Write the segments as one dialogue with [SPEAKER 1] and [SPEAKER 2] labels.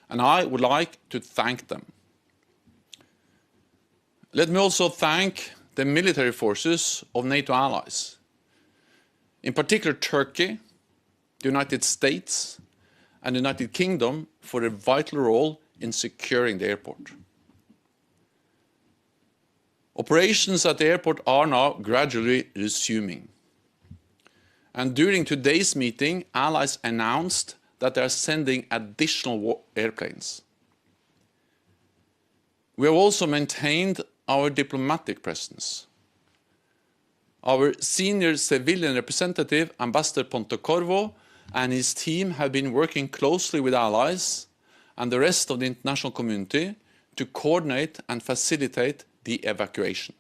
[SPEAKER 1] and I would like to thank them. Let me also thank the military forces of NATO allies, in particular Turkey, the United States and the United Kingdom for a vital role in securing the airport. Operations at the airport are now gradually resuming. And during today's meeting, allies announced that they are sending additional airplanes. We have also maintained our diplomatic presence. Our senior civilian representative, Ambassador Pontecorvo, and his team have been working closely with allies and the rest of the international community to coordinate and facilitate the evacuation.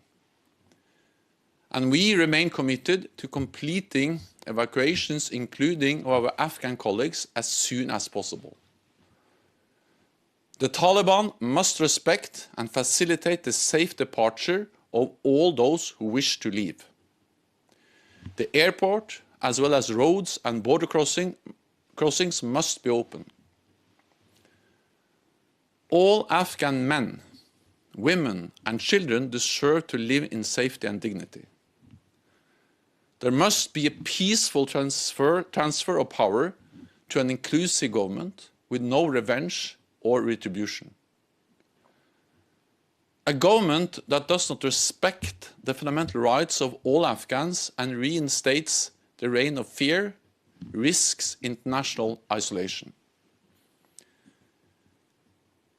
[SPEAKER 1] And we remain committed to completing evacuations, including our Afghan colleagues, as soon as possible. The Taliban must respect and facilitate the safe departure of all those who wish to leave. The airport, as well as roads and border crossings, must be open. All Afghan men, women and children deserve to live in safety and dignity. There must be a peaceful transfer of power to an inclusive government with no revenge or retribution. A government that does not respect the fundamental rights of all Afghans and reinstates the reign of fear risks international isolation.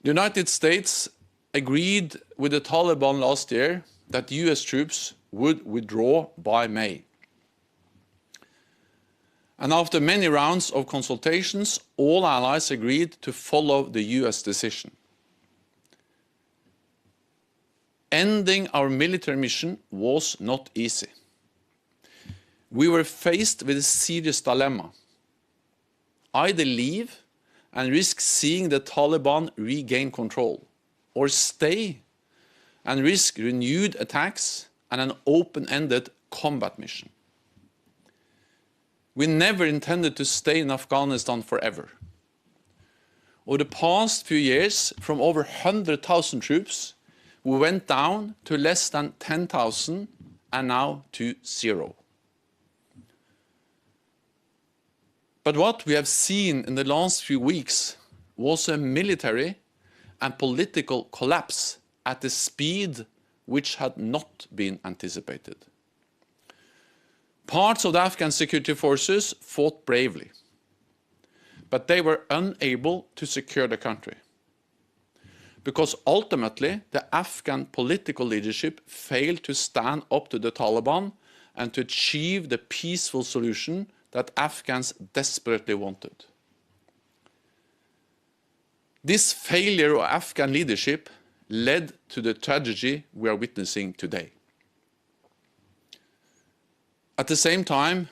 [SPEAKER 1] The United States agreed with the Taliban last year that US troops would withdraw by May. And after many rounds of consultations, all allies agreed to follow the US decision. Ending our military mission was not easy. We were faced with a serious dilemma. Either leave and risk seeing the Taliban regain control, or stay and risk renewed attacks and an open-ended combat mission. We never intended to stay in Afghanistan forever. Over the past few years, from over 100,000 troops, we went down to less than 10,000 and now to 0. But what we have seen in the last few weeks was a military and political collapse at a speed which had not been anticipated. Parts of the Afghan security forces fought bravely, but they were unable to secure the country, because ultimately the Afghan political leadership failed to stand up to the Taliban and to achieve the peaceful solution that Afghans desperately wanted. This failure of Afghan leadership led to the tragedy we are witnessing today. At the same time,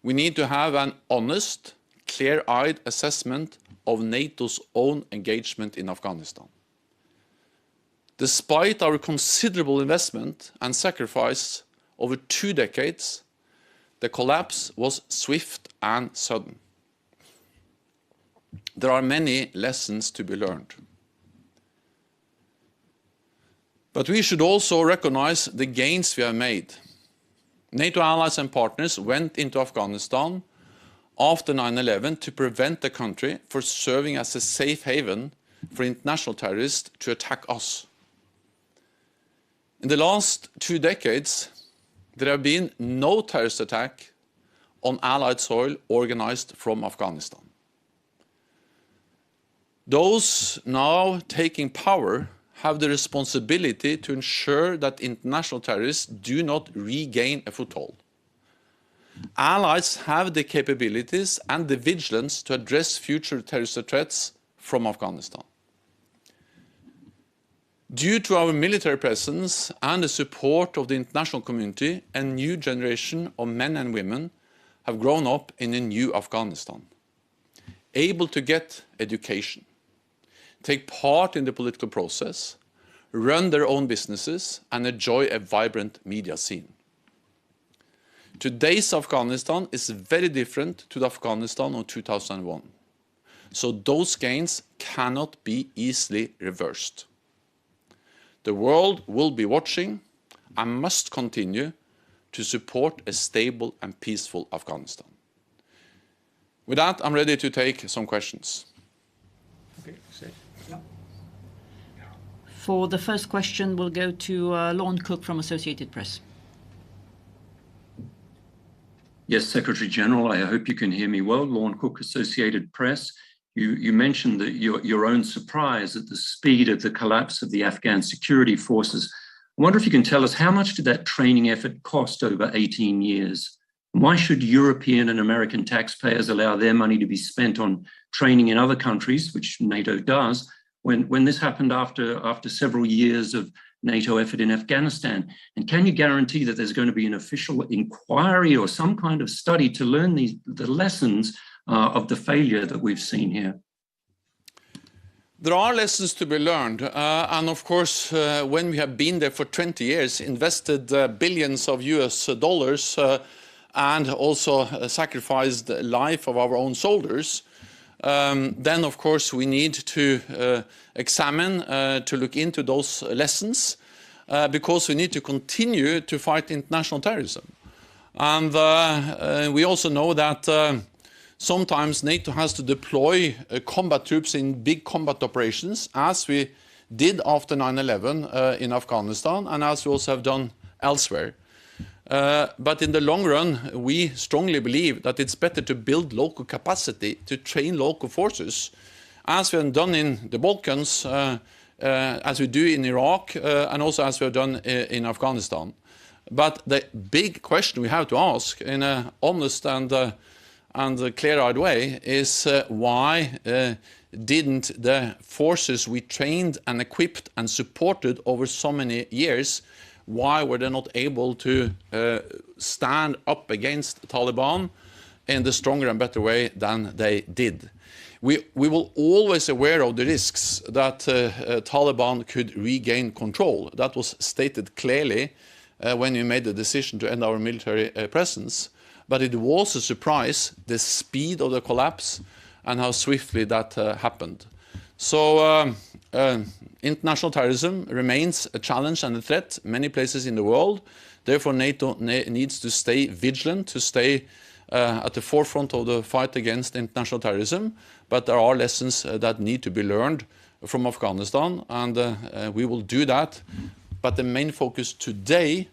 [SPEAKER 1] we need to have an honest, clear-eyed assessment of NATO's own engagement in Afghanistan. Despite our considerable investment and sacrifice over 2 decades, the collapse was swift and sudden. There are many lessons to be learned. But we should also recognize the gains we have made. NATO allies and partners went into Afghanistan after 9/11 to prevent the country from serving as a safe haven for international terrorists to attack us. In the last 2 decades, there have been no terrorist attack on Allied soil organized from Afghanistan. Those now taking power have the responsibility to ensure that international terrorists do not regain a foothold. Allies have the capabilities and the vigilance to address future terrorist threats from Afghanistan. Due to our military presence and the support of the international community, a new generation of men and women have grown up in a new Afghanistan, able to get education, take part in the political process, run their own businesses, and enjoy a vibrant media scene. Today's Afghanistan is very different to the Afghanistan of 2001. so those gains cannot be easily reversed. The world will be watching and must continue to support a stable and peaceful Afghanistan. With that, I'm ready to take some questions.
[SPEAKER 2] Okay, yeah.
[SPEAKER 3] For the first question, we'll go to Lorne Cook from Associated Press.
[SPEAKER 2] Yes, Secretary General, I hope you can hear me well. Lorne Cook, Associated Press. You mentioned that your own surprise at the speed of the collapse of the Afghan security forces. I wonder if you can tell us, how much did that training effort cost over 18 years? Why should European and American taxpayers allow their money to be spent on training in other countries, which NATO does, when this happened after several years of NATO effort in Afghanistan? And can you guarantee that there's going to be an official inquiry or some kind of study to learn the lessons of the failure that we've seen here?
[SPEAKER 1] There are lessons to be learned, and of course, when we have been there for 20 years, invested billions of US dollars, and also sacrificed the life of our own soldiers, then of course we need to examine, to look into those lessons, because we need to continue to fight international terrorism. And we also know that sometimes NATO has to deploy combat troops in big combat operations, as we did after 9/11 in Afghanistan, and as we also have done elsewhere. But in the long run, we strongly believe that it's better to build local capacity, to train local forces, as we have done in the Balkans, as we do in Iraq, and also as we have done in Afghanistan. But the big question we have to ask in an honest and clear-eyed way is why didn't the forces we trained and equipped and supported over so many years, why were they not able to stand up against Taliban in the stronger and better way than they did? We will always aware of the risks that Taliban could regain control. That was stated clearly when we made the decision to end our military presence. But it was a surprise, the speed of the collapse and how swiftly that happened. So international terrorism remains a challenge and a threat many places in the world. Therefore, NATO needs to stay vigilant, to stay at the forefront of the fight against international terrorism. But there are lessons that need to be learned from Afghanistan, and we will do that. But the main focus today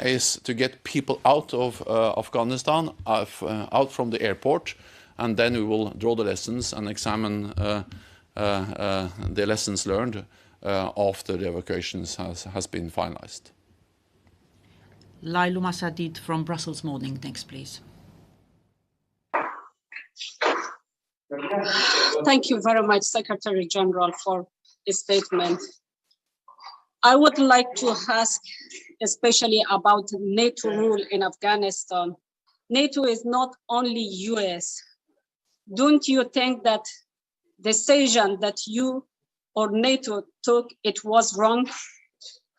[SPEAKER 1] is to get people out of Afghanistan, out from the airport, and then we will draw the lessons and examine the lessons learned after the evacuations has been finalized.
[SPEAKER 3] Lailu Masadid from Brussels Morning, next please.
[SPEAKER 4] Thank you very much, Secretary General, for the statement. I would like to ask especially about NATO rule in Afghanistan. NATO is not only US. Don't you think that decision that you or NATO took, it was wrong?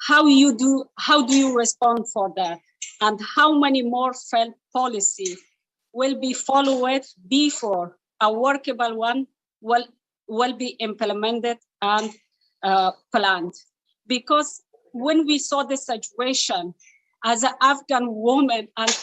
[SPEAKER 4] How do you respond for that? And how many more failed policy will be followed before a workable one will be implemented and planned? Because when we saw the situation as an Afghan woman and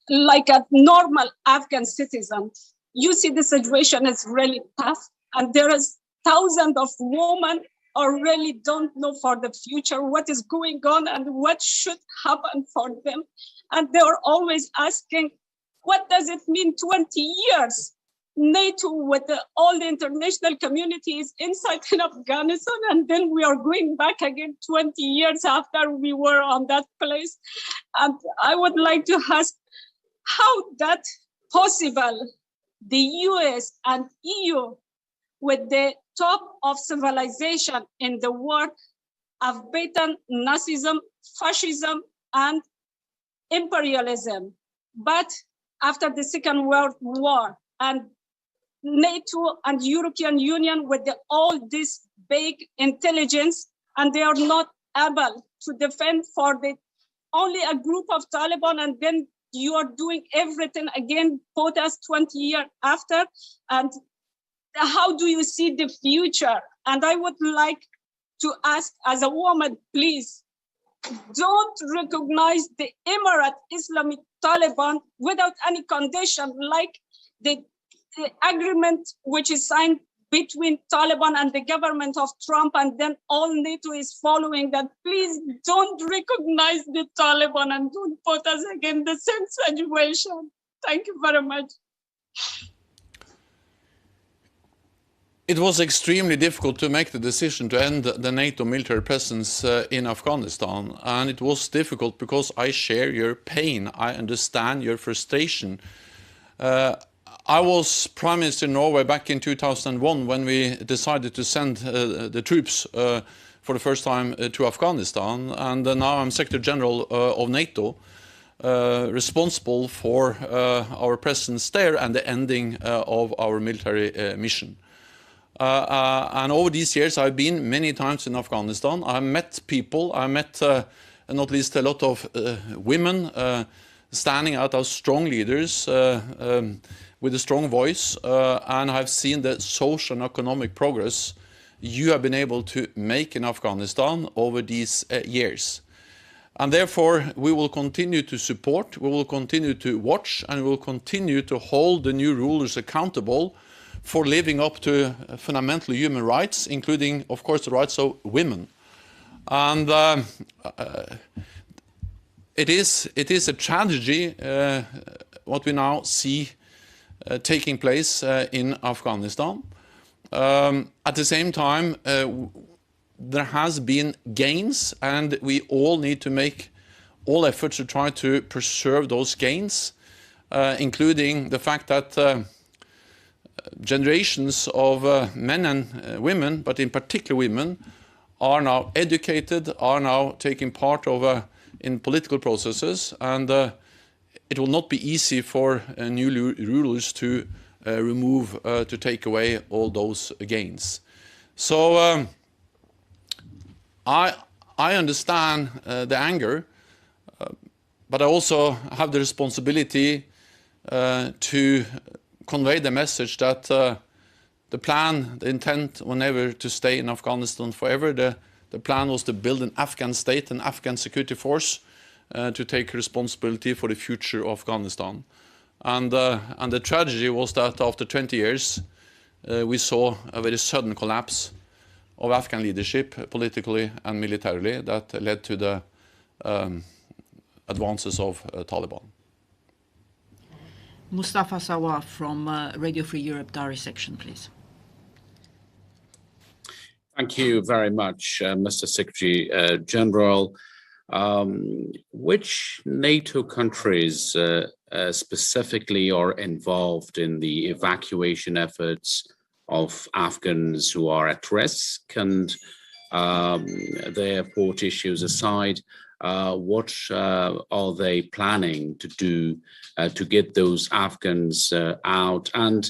[SPEAKER 4] like a normal Afghan citizen, you see the situation is really tough, and there is thousands of women who really don't know for the future what is going on and what should happen for them. And they are always asking, what does it mean 20 years? NATO with all the international communities inside in Afghanistan, and then we are going back again 20 years after we were on that place. And I would like to ask how that possible. The US and EU, with the top of civilization in the world, have beaten Nazism, fascism, and imperialism. But after the Second World War, and NATO and European Union with all this big intelligence, and they are not able to defend for the only a group of Taliban, and then you are doing everything again, put us 20 years after, and how do you see the future? And I would like to ask, as a woman, please, don't recognize the Emirate Islamic Taliban without any condition, like the agreement which is signed between Taliban and the government of Trump, and then all NATO is following that. Please don't recognize the Taliban and don't put us again in the same situation. Thank you very much.
[SPEAKER 1] It was extremely difficult to make the decision to end the NATO military presence in Afghanistan, and it was difficult because I share your pain. I understand your frustration. I was Prime Minister in Norway back in 2001 when we decided to send the troops for the first time to Afghanistan, and now I'm Secretary General of NATO, responsible for our presence there and the ending of our military mission. And over these years, I've been many times in Afghanistan. I met people, I met not least a lot of women standing out as strong leaders with a strong voice, and I've seen the social and economic progress you have been able to make in Afghanistan over these years. And therefore, we will continue to support, we will continue to watch, and we will continue to hold the new rulers accountable for living up to fundamental human rights, including, of course, the rights of women. And it is a tragedy what we now see taking place in Afghanistan. At the same time, there has been gains, and we all need to make all efforts to try to preserve those gains, including the fact that generations of men and women, but in particular women, are now educated, are now taking part of in political processes, and it will not be easy for new rulers to to take away all those gains. So I understand the anger, but I also have the responsibility to convey the message that the plan, the intent was never to stay in Afghanistan forever. The plan was to build an Afghan state, an Afghan security force, to take responsibility for the future of Afghanistan. And the tragedy was that after 20 years, we saw a very sudden collapse of Afghan leadership, politically and militarily, that led to the advances of Taliban.
[SPEAKER 3] Mustafa Sawa from Radio Free Europe, Dari section, please.
[SPEAKER 5] Thank you very much, Mr. Secretary General. Which NATO countries specifically are involved in the evacuation efforts of Afghans who are at risk? And the airport issues aside, what are they planning to do to get those Afghans out? And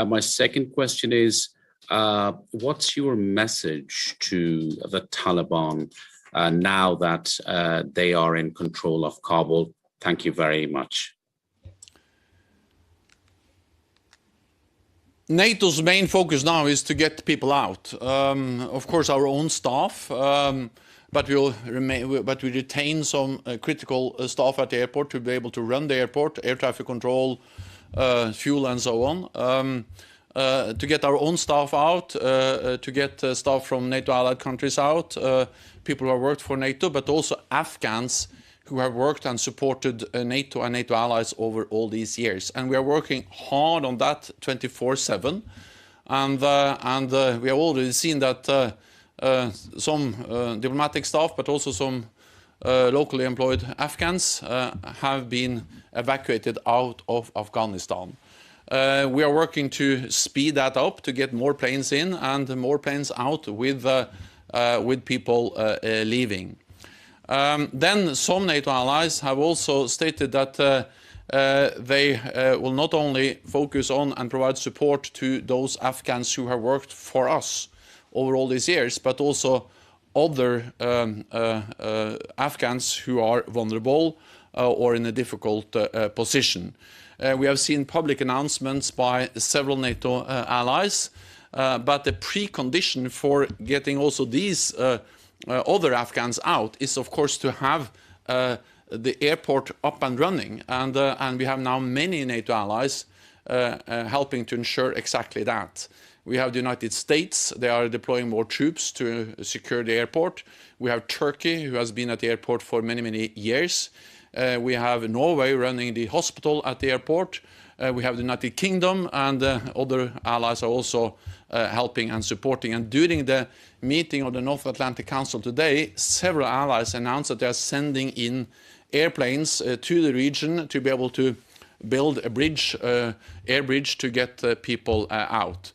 [SPEAKER 5] my second question is, what's your message to the Taliban now that they are in control of Kabul? Thank you very much.
[SPEAKER 1] NATO's main focus now is to get people out. Of course, our own staff, but we retain some critical staff at the airport to be able to run the airport, air traffic control, fuel, and so on. To get our own staff out, to get staff from NATO allied countries out, people who have worked for NATO, but also Afghans who have worked and supported NATO and NATO allies over all these years. And we are working hard on that 24/7. And we have already seen that some diplomatic staff, but also some locally employed Afghans have been evacuated out of Afghanistan. We are working to speed that up, to get more planes in and more planes out with people leaving. Then some NATO allies have also stated that they will not only focus on and provide support to those Afghans who have worked for us over all these years, but also other Afghans who are vulnerable or in a difficult position. We have seen public announcements by several NATO allies, but the precondition for getting also these other Afghans out is, of course, to have the airport up and running. And we have now many NATO allies helping to ensure exactly that. We have the United States. They are deploying more troops to secure the airport. We have Turkey, who has been at the airport for many, many years. We have Norway running the hospital at the airport. We have the United Kingdom, and other allies are also helping and supporting. And during the meeting of the North Atlantic Council today, several allies announced that they are sending in airplanes to the region to be able to build a bridge, air bridge, to get people out.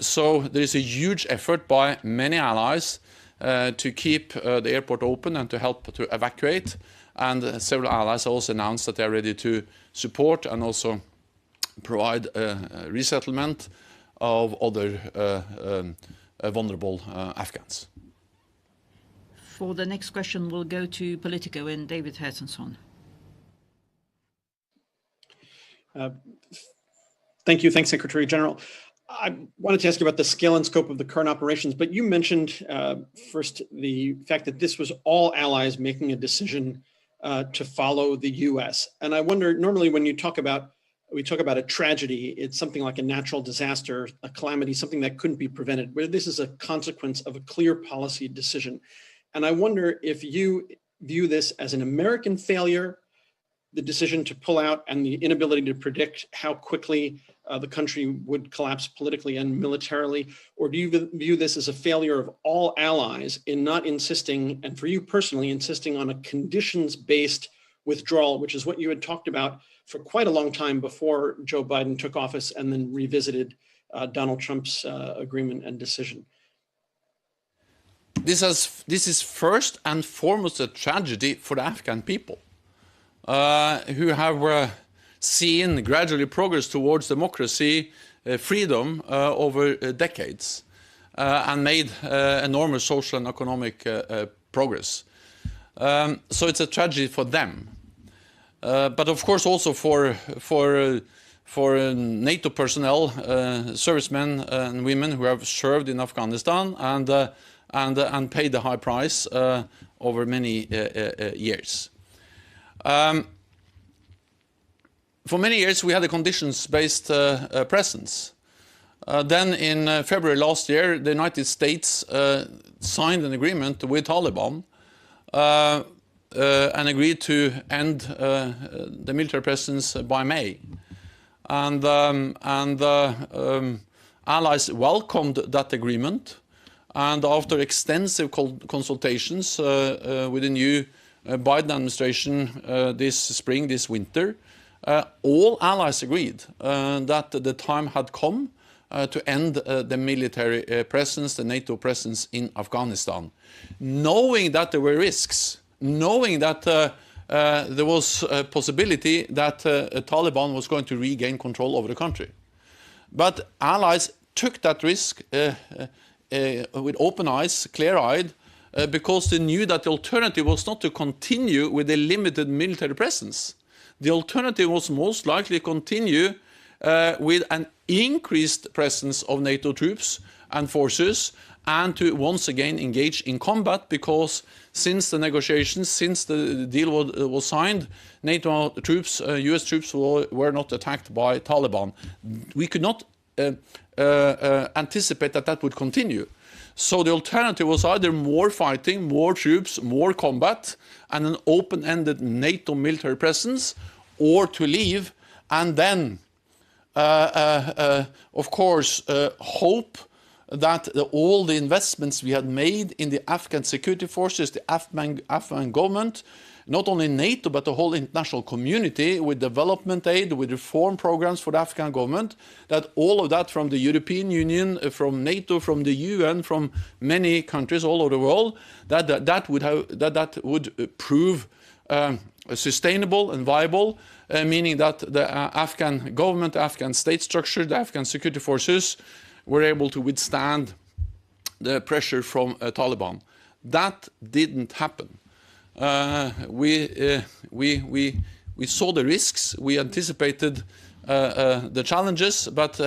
[SPEAKER 1] So there is a huge effort by many allies to keep the airport open and to help to evacuate. And several allies also announced that they are ready to support and also provide resettlement of other vulnerable Afghans.
[SPEAKER 3] For the next question, we'll go to Politico and David Hersensson.
[SPEAKER 6] Thank you. Thanks, Secretary General. I wanted to ask you about the scale and scope of the current operations, but you mentioned first the fact that this was all allies making a decision to follow the US. And I wonder, normally when we talk about a tragedy, it's something like a natural disaster, a calamity, something that couldn't be prevented, where this is a consequence of a clear policy decision. And I wonder if you view this as an American failure, the decision to pull out and the inability to predict how quickly the country would collapse politically and militarily, or do you view this as a failure of all allies in not insisting, and for you personally, insisting on a conditions-based withdrawal, which is what you had talked about for quite a long time before Joe Biden took office and then revisited Donald Trump's agreement and decision?
[SPEAKER 1] This is first and foremost a tragedy for the Afghan people, who have seen gradually progress towards democracy, freedom over decades, and made enormous social and economic progress. So it's a tragedy for them, but of course also for NATO personnel, servicemen and women who have served in Afghanistan and paid the high price over many years. For many years, we had a conditions-based presence. Then in February last year, the United States signed an agreement with Taliban and agreed to end the military presence by May. And allies welcomed that agreement. And after extensive consultations with the new Biden administration this spring, this winter, all allies agreed that the time had come to end the military presence, the NATO presence in Afghanistan, knowing that there were risks, knowing that there was a possibility that Taliban was going to regain control over the country. But allies took that risk with open eyes, clear-eyed, because they knew that the alternative was not to continue with a limited military presence. The alternative was most likely to continue with an increased presence of NATO troops and forces, and to once again engage in combat, because since the negotiations, since the deal was signed, NATO troops, US troops were not attacked by Taliban. We could not anticipate that that would continue. So the alternative was either more fighting, more troops, more combat, and an open-ended NATO military presence, or to leave and then, of course, hope that all the investments we had made in the Afghan security forces, the Afghan government, not only NATO, but the whole international community, with development aid, with reform programs for the Afghan government, that all of that from the European Union, from NATO, from the UN, from many countries all over the world, that would prove sustainable and viable, meaning that the Afghan government, the Afghan state structure, the Afghan security forces were able to withstand the pressure from Taliban. That didn't happen. We We saw the risks, we anticipated the challenges, but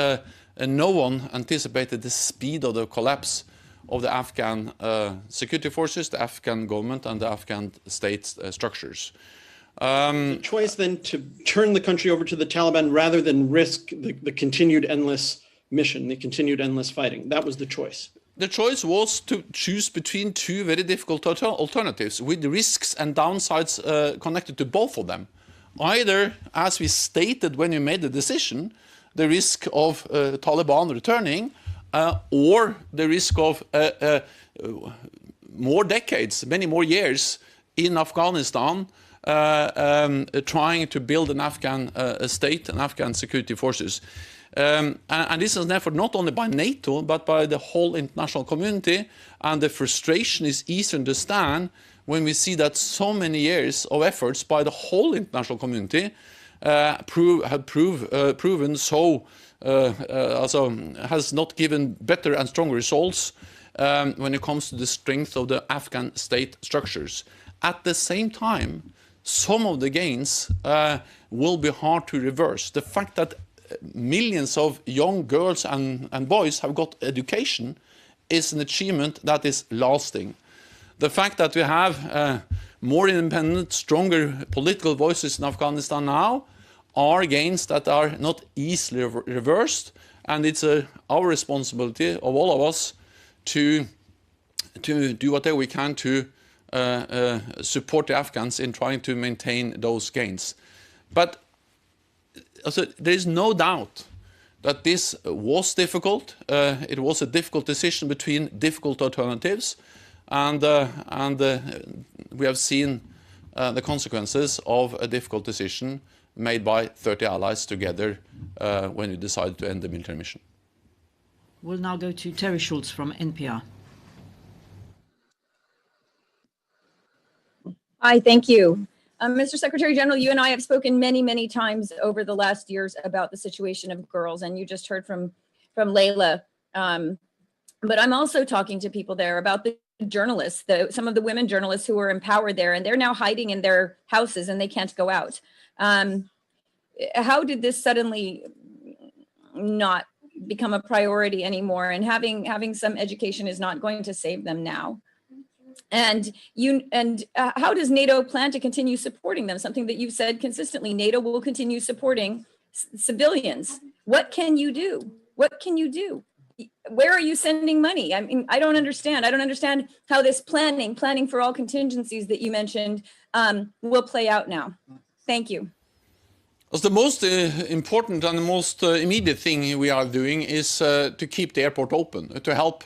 [SPEAKER 1] no one anticipated the speed of the collapse of the Afghan security forces, the Afghan government, and the Afghan state structures.
[SPEAKER 6] The choice then to turn the country over to the Taliban rather than risk the continued endless mission, the continued endless fighting. That was the choice.
[SPEAKER 1] The choice was to choose between two very difficult alternatives with risks and downsides connected to both of them. Either, as we stated when we made the decision, the risk of Taliban returning, or the risk of more decades, many more years in Afghanistan, trying to build an Afghan state and Afghan security forces. And this is therefore not only by NATO, but by the whole international community. And the frustration is easy to understand when we see that so many years of efforts by the whole international community have proven so, has not given better and stronger results when it comes to the strength of the Afghan state structures. At the same time, some of the gains will be hard to reverse. The fact that millions of young girls and boys have got education is an achievement that is lasting. The fact that we have more independent, stronger political voices in Afghanistan now are gains that are not easily reversed, and it's our responsibility of all of us to do whatever we can to support the Afghans in trying to maintain those gains. But also, there is no doubt that this was difficult. It was a difficult decision between difficult alternatives, and we have seen the consequences of a difficult decision made by 30 allies together when we decided to end the military mission.
[SPEAKER 3] We'll now go to Terry Schultz from NPR.
[SPEAKER 7] Hi, thank you. Mr. Secretary General, you and I have spoken many, many times over the last years about the situation of girls, and you just heard from Layla. But I'm also talking to people there about the journalists, some of the women journalists who were empowered there, and they're now hiding in their houses and they can't go out. How did this suddenly not become a priority anymore? And having some education is not going to save them now. And how does NATO plan to continue supporting them? Something that you've said consistently, NATO will continue supporting civilians. What can you do? What can you do? Where are you sending money? I mean, I don't understand. I don't understand how this planning for all contingencies that you mentioned will play out now. Thank you.
[SPEAKER 1] Well, the most important and the most immediate thing we are doing is to keep the airport open, to help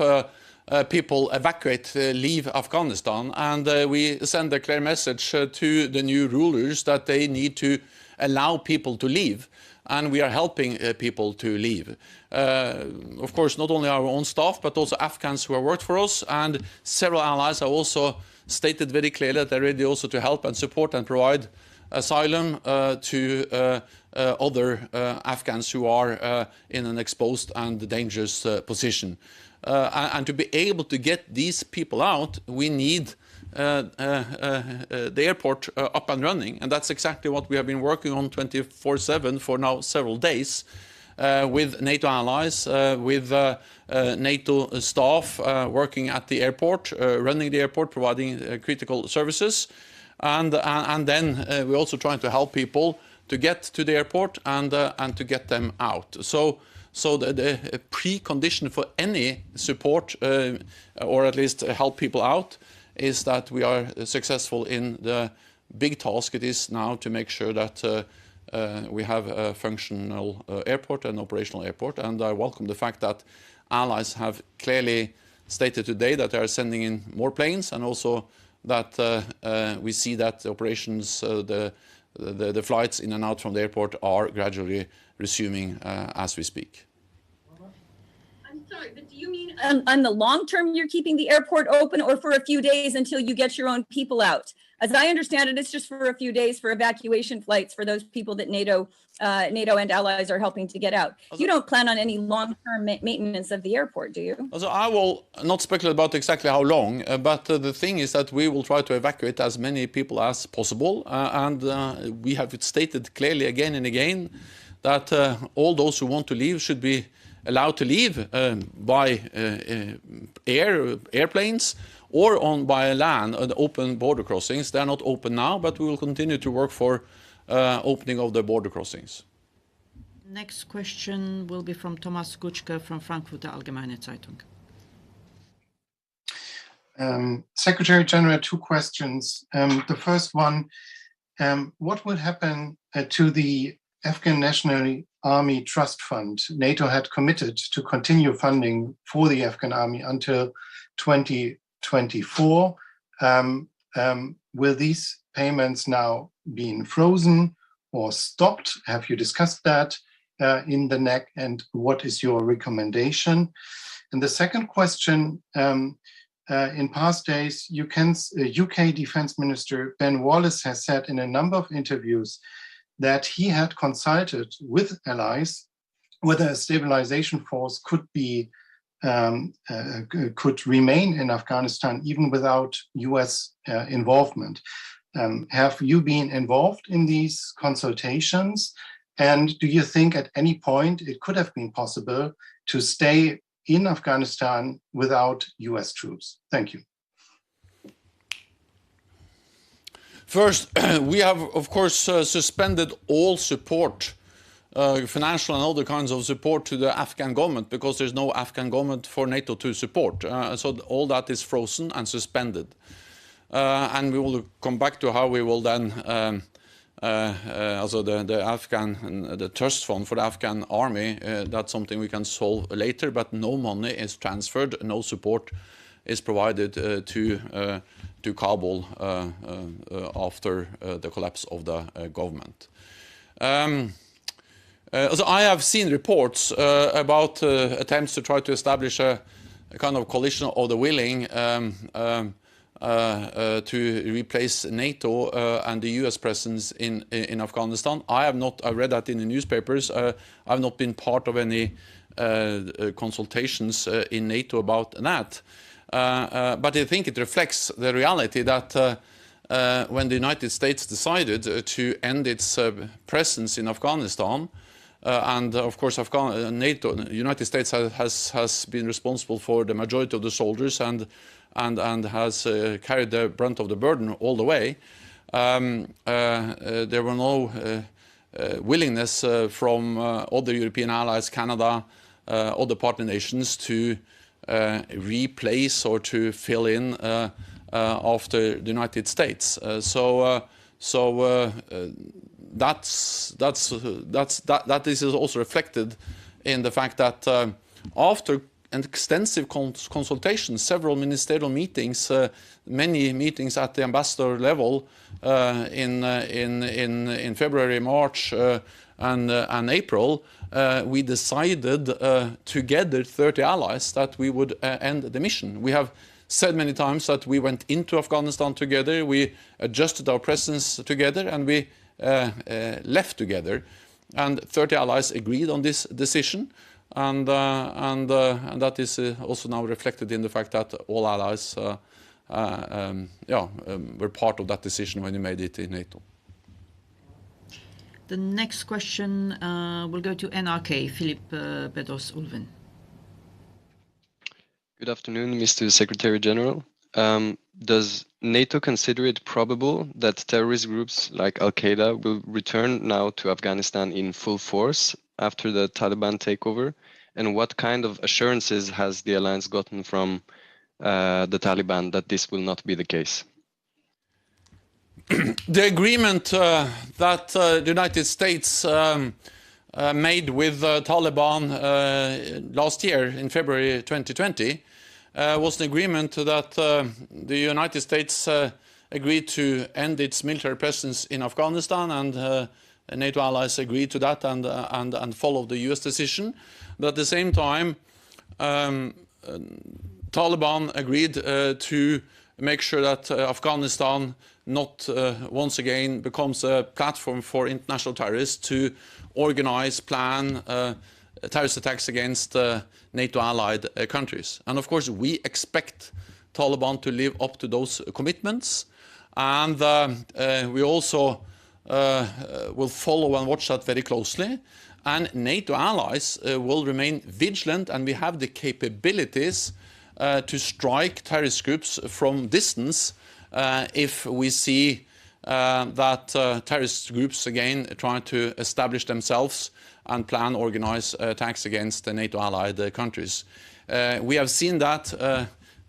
[SPEAKER 1] people evacuate, leave Afghanistan. And we send a clear message to the new rulers that they need to allow people to leave. And we are helping people to leave. Of course, not only our own staff, but also Afghans who have worked for us. And several allies have also stated very clearly that they're ready also to help and support and provide asylum to other Afghans who are in an exposed and dangerous position. And to be able to get these people out, we need the airport up and running. And that's exactly what we have been working on 24/7 for now several days with NATO allies, with NATO staff working at the airport, running the airport, providing critical services. And then we're also trying to help people to get to the airport and to get them out. So the precondition for any support, or at least help people out, is that we are successful in the big task it is now to make sure that we have a functional airport, an operational airport. And I welcome the fact that allies have clearly stated today that they are sending in more planes, and also that we see that the operations, the flights in and out from the airport are gradually resuming as we speak.
[SPEAKER 7] I'm sorry, but do you mean on the long term you're keeping the airport open, or for a few days until you get your own people out? As I understand it, it's just for a few days for evacuation flights for those people that NATO and allies are helping to get out. You don't plan on any long-term maintenance of the airport, do you?
[SPEAKER 1] Also, I will not speculate about exactly how long, but the thing is that we will try to evacuate as many people as possible, and we have stated clearly again and again that all those who want to leave should be allowed to leave by airplanes or by land, open border crossings. They are not open now, but we will continue to work for opening of the border crossings.
[SPEAKER 3] Next question will be from Thomas Kutschke from Frankfurter Allgemeine Zeitung.
[SPEAKER 8] Secretary General, 2 questions. The first one, what will happen to the Afghan National Army Trust Fund? NATO had committed to continue funding for the Afghan army until 2024. Will these payments now be frozen or stopped? Have you discussed that in the NEC, and what is your recommendation? And the second question, in past days, UK Defence Minister Ben Wallace has said in a number of interviews that he had consulted with allies whether a stabilization force could remain in Afghanistan even without US involvement. Have you been involved in these consultations? And do you think at any point it could have been possible to stay in Afghanistan without US troops? Thank you.
[SPEAKER 1] First, we have, of course, suspended all support, financial and other kinds of support to the Afghan government because there's no Afghan government for NATO to support. So all that is frozen and suspended. And we will come back to how we will then, also the trust fund for the Afghan army, that's something we can solve later, but no money is transferred, no support is provided to Kabul after the collapse of the government. So I have seen reports about attempts to try to establish a kind of coalition of the willing to replace NATO and the US presence in Afghanistan. I read that in the newspapers. I have not been part of any consultations in NATO about that. But I think it reflects the reality that when the United States decided to end its presence in Afghanistan, and of course NATO, the United States has been responsible for the majority of the soldiers and has carried the brunt of the burden all the way, there were no willingness from other European allies, Canada, other partner nations to replace or to fill in after the United States. That is also reflected in the fact that after an extensive consultation, several ministerial meetings, many meetings at the ambassador level in February, March, and April, we decided together, 30 allies, that we would end the mission. We have said many times that we went into Afghanistan together, we adjusted our presence together, and we left together. And 30 allies agreed on this decision, and that is also now reflected in the fact that all allies were part of that decision when we made it in NATO.
[SPEAKER 3] The next question will go to NRK, Philip Bedros-Ulven.
[SPEAKER 9] Good afternoon, Mr. Secretary General. Does NATO consider it probable that terrorist groups like Al-Qaeda will return now to Afghanistan in full force after the Taliban takeover? And what kind of assurances has the alliance gotten from the Taliban that this will not be the case?
[SPEAKER 1] The agreement that the United States made with Taliban last year in February 2020 was an agreement that the United States agreed to end its military presence in Afghanistan, and NATO allies agreed to that and followed the US decision. But at the same time, Taliban agreed to make sure that Afghanistan not once again becomes a platform for international terrorists to organize, plan terrorist attacks against NATO allied countries. And of course, we expect Taliban to live up to those commitments. And we also will follow and watch that very closely. And NATO allies will remain vigilant, and we have the capabilities to strike terrorist groups from distance if we see that terrorist groups again try to establish themselves and plan organized attacks against the NATO allied countries. We have seen that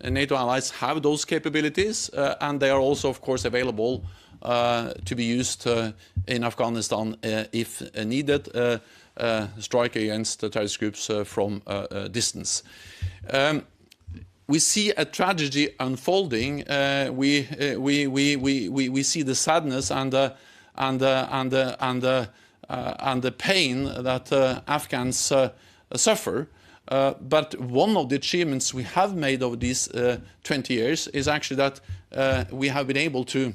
[SPEAKER 1] NATO allies have those capabilities, and they are also, of course, available to be used in Afghanistan if needed, strike against the terrorist groups from distance. We see a tragedy unfolding. We see the sadness and the pain that Afghans suffer. But one of the achievements we have made over these 20 years is actually that we have been able to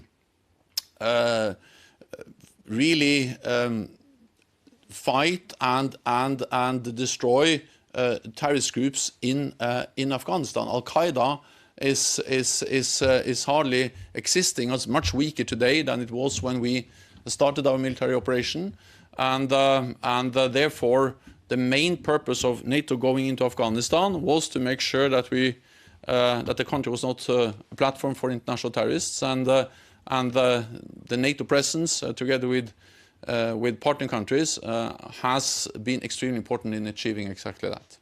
[SPEAKER 1] really fight and destroy terrorist groups in Afghanistan. Al-Qaeda is hardly existing. It's much weaker today than it was when we started our military operation, and therefore the main purpose of NATO going into Afghanistan was to make sure that that the country was not a platform for international terrorists, and the NATO presence together with partner countries has been extremely important in achieving exactly that.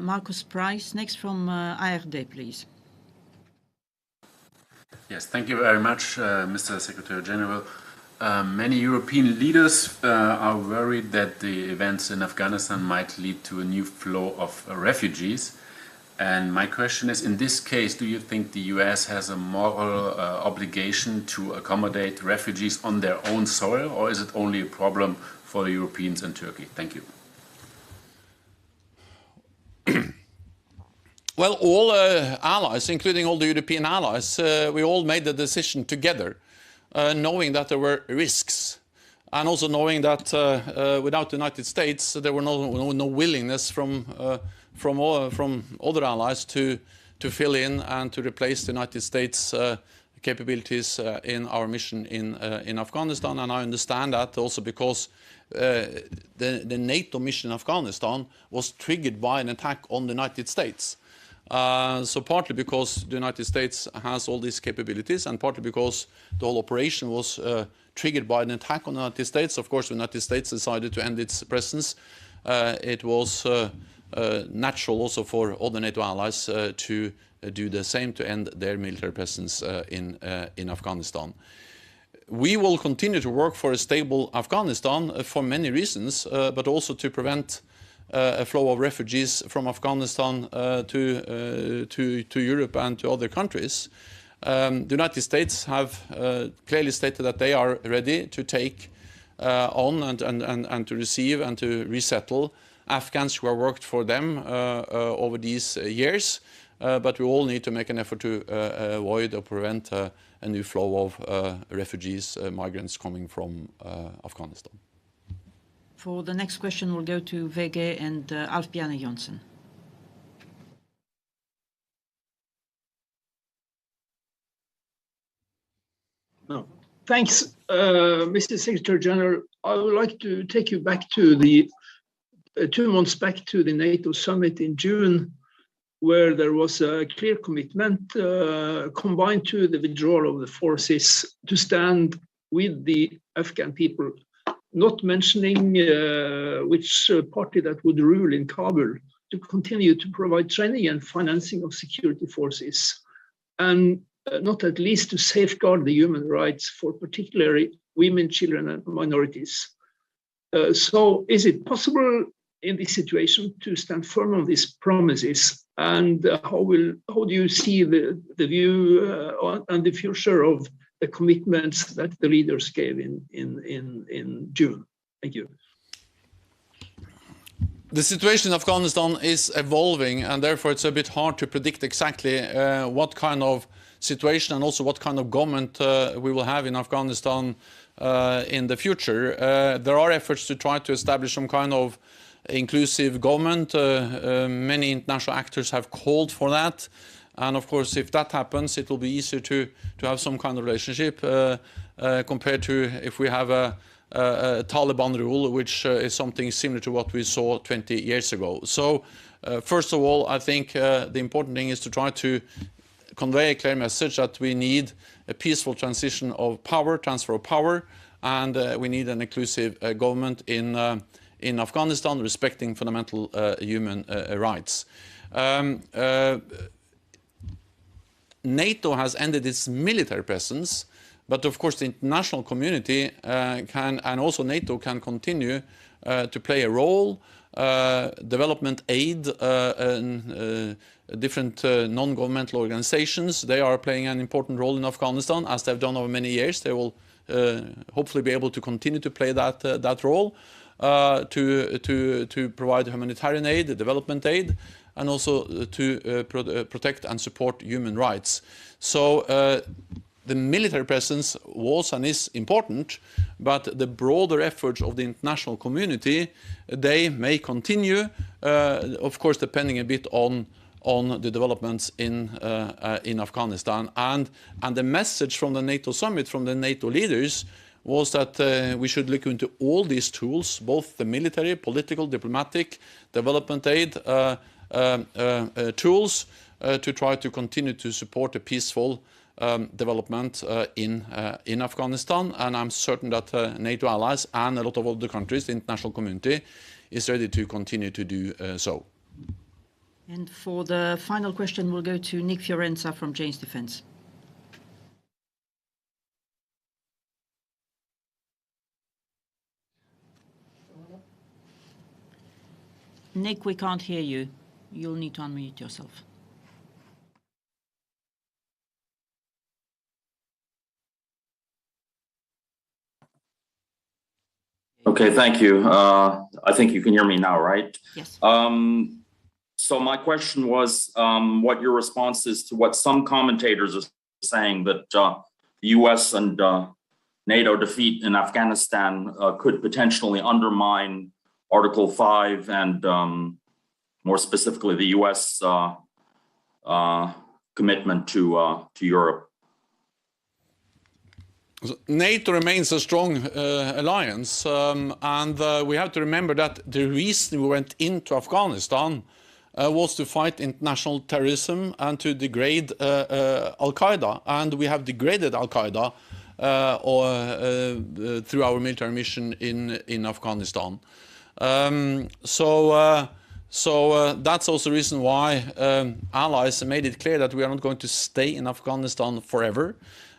[SPEAKER 3] Marcus Price, next from ARD, please.
[SPEAKER 10] Yes, thank you very much, Mr. Secretary General. Many European leaders are worried that the events in Afghanistan might lead to a new flow of refugees. And my question is, in this case, do you think the US has a moral obligation to accommodate refugees on their own soil, or is it only a problem for the Europeans and Turkey? Thank you.
[SPEAKER 1] Well, all allies, including all the European allies, we all made the decision together, knowing that there were risks, and also knowing that without the United States, there were no willingness from other allies to fill in and to replace the United States capabilities in our mission in Afghanistan. And I understand that also because the NATO mission in Afghanistan was triggered by an attack on the United States. So partly because the United States has all these capabilities, and partly because the whole operation was triggered by an attack on the United States. Of course, the United States decided to end its presence. It was natural also for other NATO allies to do the same, to end their military presence in Afghanistan. We will continue to work for a stable Afghanistan for many reasons, but also to prevent a flow of refugees from Afghanistan to Europe and to other countries. The United States have clearly stated that they are ready to take on and to receive and to resettle Afghans who have worked for them over these years, but we all need to make an effort to avoid or prevent a new flow of refugees, migrants coming from Afghanistan.
[SPEAKER 3] For the next question, we'll go to VG and Alf Bjarne Johnsen.
[SPEAKER 11] No. Thanks, Mr. Secretary General. I would like to take you back to the 2 months back to the NATO summit in June, where there was a clear commitment combined to the withdrawal of the forces to stand with the Afghan people, not mentioning which party that would rule in Kabul, to continue to provide training and financing of security forces, and not at least to safeguard the human rights for particularly women, children, and minorities. So is it possible in this situation to stand firm on these promises? And how do you see the view and the future of the commitments that the leaders gave in June? Thank you.
[SPEAKER 1] The situation in Afghanistan is evolving, and therefore it's a bit hard to predict exactly what kind of situation and also what kind of government we will have in Afghanistan in the future. There are efforts to try to establish some kind of inclusive government. Many international actors have called for that. And of course, if that happens, it will be easier to have some kind of relationship compared to if we have a Taliban rule, which is something similar to what we saw 20 years ago. So first of all, I think the important thing is to try to convey a clear message that we need a peaceful transition of power, transfer of power, and we need an inclusive government in Afghanistan respecting fundamental human rights. NATO has ended its military presence, but of course the international community can, and also NATO can continue to play a role. Development aid, different non-governmental organizations, they are playing an important role in Afghanistan, as they've done over many years. They will hopefully be able to continue to play that role to provide humanitarian aid, development aid, and also to protect and support human rights. So the military presence was and is important, but the broader efforts of the international community, they may continue, of course, depending a bit on the developments in Afghanistan. And the message from the NATO summit, from the NATO leaders, was that we should look into all these tools, both the military, political, diplomatic, development aid tools, to try to continue to support a peaceful development in Afghanistan. And I'm certain that NATO allies and a lot of other countries, the international community, is ready to continue to do so.
[SPEAKER 3] And for the final question, we'll go to Nick Fiorenza from Jane's Defense. Nick, we can't hear you. You'll need to unmute yourself.
[SPEAKER 12] Okay, thank you. I think you can hear me now, right?
[SPEAKER 3] Yes.
[SPEAKER 12] So my question was what your response is to what some commentators are saying, that the US and NATO defeat in Afghanistan could potentially undermine Article 5 and more specifically the US commitment to Europe.
[SPEAKER 1] NATO remains a strong alliance, and we have to remember that the reason we went into Afghanistan was to fight international terrorism and to degrade Al-Qaeda, and we have degraded Al-Qaeda through our military mission in Afghanistan. So that's also the reason why allies made it clear that we are not going to stay in Afghanistan forever.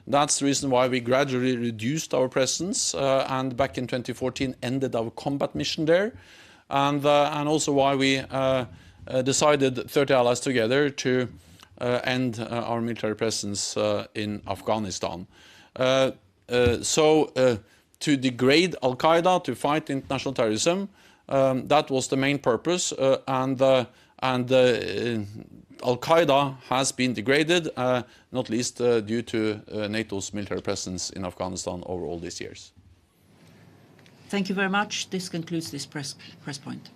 [SPEAKER 1] That's the reason why we gradually reduced our presence and back in 2014 ended our combat mission there, and also why we decided 30 allies together to end our military presence in Afghanistan. So to degrade Al-Qaeda, to fight international terrorism, that was the main purpose, and Al-Qaeda has been degraded, not least due to NATO's military presence in Afghanistan over all these years.
[SPEAKER 3] Thank you very much. This concludes this press point.